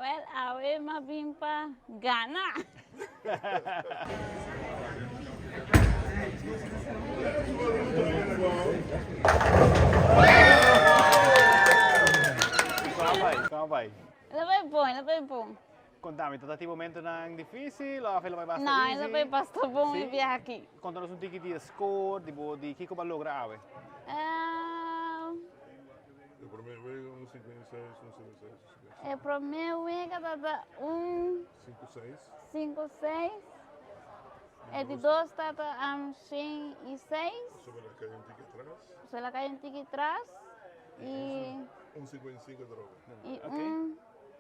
Well, awe mabimpa gana. Como vai? Ela vai bom. Contame, tá tive momento não difícil ou ela vai bastante Não, easy? ela vai basta bom Sim? e vier aqui. Conta-nos um tique de score, de que como logra ave. O primeiro veio 1,56, 1,56. É para mim, o Ega tá 5,6. 5, 6. É de 2, tá 5 e 6. Sobre a caia um tique atrás. Se ela cai um tique atrás. E 1,55 droga. e Ok.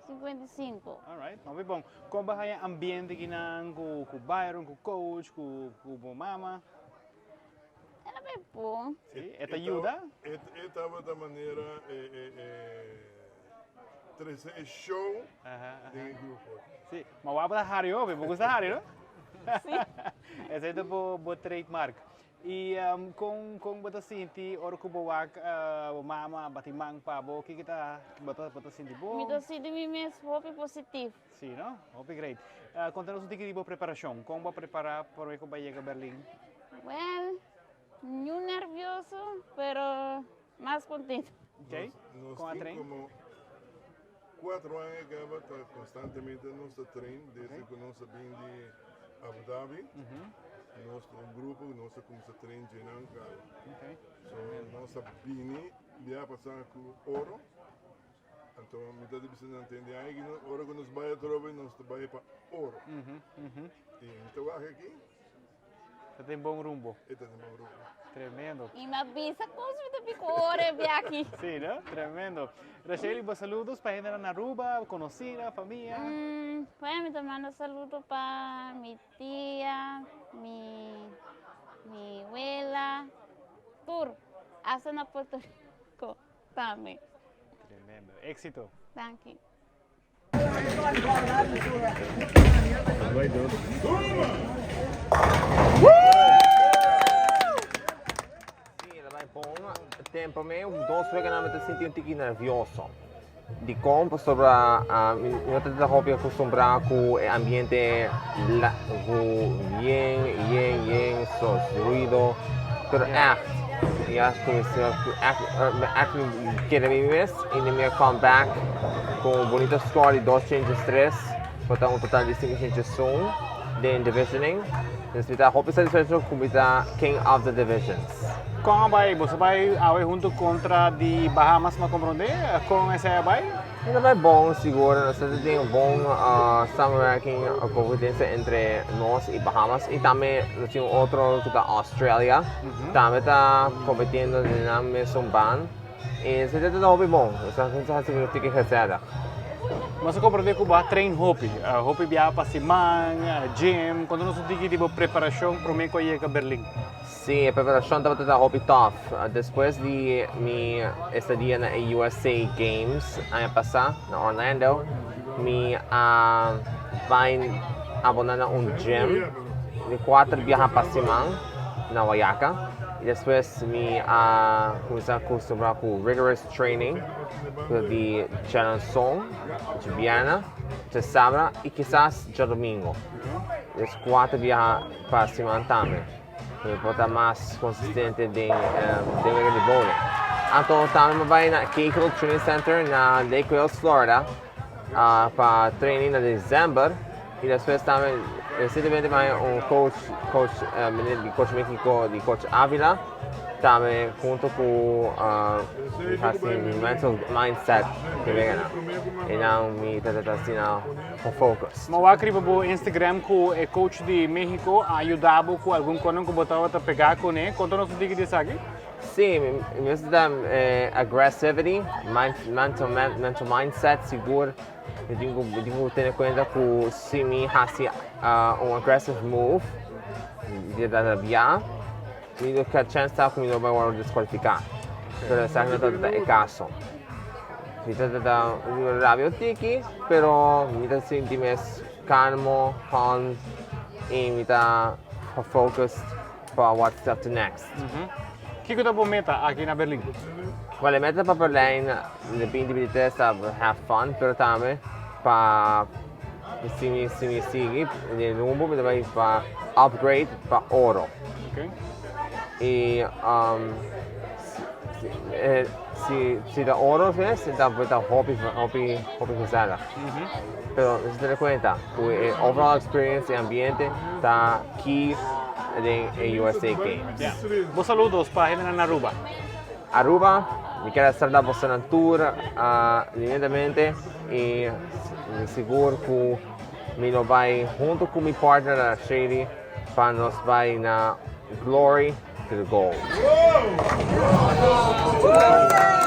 1,55. Alright, mas bom. Como vai o ambiente aqui com o Byron, com o coach, com o mama? Ela vai bom. Sim, é ajuda? Eu estava da maneira trazer show do grupo. Sim, mas o abra Harry, eu vou gostar Harry, não? Sim. Esse é o trademark. E com você sente, hora que o mama batimang pa bo, que tá bota sente bom? Me dá sido mim mesmo hope positivo. Sim, não? Hope great. Conta-nos um pouquinho de preparação. Como vai preparar para o que vai chegar a Berlim? Well, não nervioso, pero mais contente. Ok? Com a trem? Como 4 anos que eu estou constantemente no nosso treino, desde que nós vimos de Abu Dhabi. Nós um grupo, nós começamos a treinar em Ankara. Ok. So, nós bini dia passar com ouro. Então, muita gente precisa entender aí que a hora que nós vai a tropa, nós vai para ouro. E então aqui, Você tem bom rumbo. este é o meu grupo. Tremendo. E me avisa com os vida picore vir aqui. Sim, não? Tremendo. Rashely, vos saludos para gente na Aruba, conocida, família. Pues me mando saludo para mi tía, mi abuela, tour, hasta en Puerto Rico también. Tremendo. Éxito. Thank you. Sì, la vai bom. Tempo meu, dois programas eu senti um pouquinho nervioso. De como sobre eu estou acostumado com o ambiente bien, so ruido, pero echt. Ja, comecei a querer me mesmo e na minha comeback com bonita score de 2,3, portanto um total de 5,1 de divisioning. Então, hope satisfaction com a King of the Divisions. Como vai? Você vai junto contra de Bahamas, mas compreender? Com esse vai? Ainda vai bom, seguro. Nós temos um bom summer ranking, a competência entre nós e Bahamas. E também nós temos outro que está Austrália. Também está competindo na mesma band. E se tudo hobby bom, nós significa que recebe. Você compreender que vai treinar hobby. Hobby viaja para semana, gym. Quando nós temos tipo preparação para mim que chega a Berlim. Sim, a preparação estava toda hobby tough. Depois de minha estadia na USA Games, ano passado, na Orlando, me vai abonar a gym de 4 viajar para semana, na Wayaka. E depois me comecei a acostumar com rigorous training de Chanson, de Viana, de sábado e quizás de domingo. Os 4 viajar para semana também. Para estar mais consistente de bowling. Então, também vai na Keiko Training Center na Lake Wales, Florida, para treinar em dezembro. E depois também, recentemente, vai coach México, de coach Ávila, também junto com mental mindset que vem lá. E não me está assim com focus. Mas eu acredito que o Instagram com o coach de México ajudava com algum coisa que botava a pegar com ele. Conta-nos um pouquinho disso aqui. Sim, mesmo da aggressivity, mental mindset, seguro. Eu tenho que ter em conta que se me fazer aggressive move, de dar via, me dá a chance de que me vai desqualificar. Pero sa akin na ito caso. Dito rabio tiki, pero mita senti mes calmo, calm, e mita focused para what's up to next. O que você está meta aqui na Berlim? Well, a meta para Berlin, depende de have fun, pero também se me sigue no rumbo, vai para upgrade para ouro. Ok. Y si da oro ves, da hobby usada. Pero si te das cuenta, el overall experience y ambiente está aquí en el USA Games. Yeah. Vos saludos para gente en Aruba. Aruba, mi quero estar da você na tour, evidentemente, e seguro que me vai junto com meu partner Rashely para nós vai na glory to the goal. Whoa!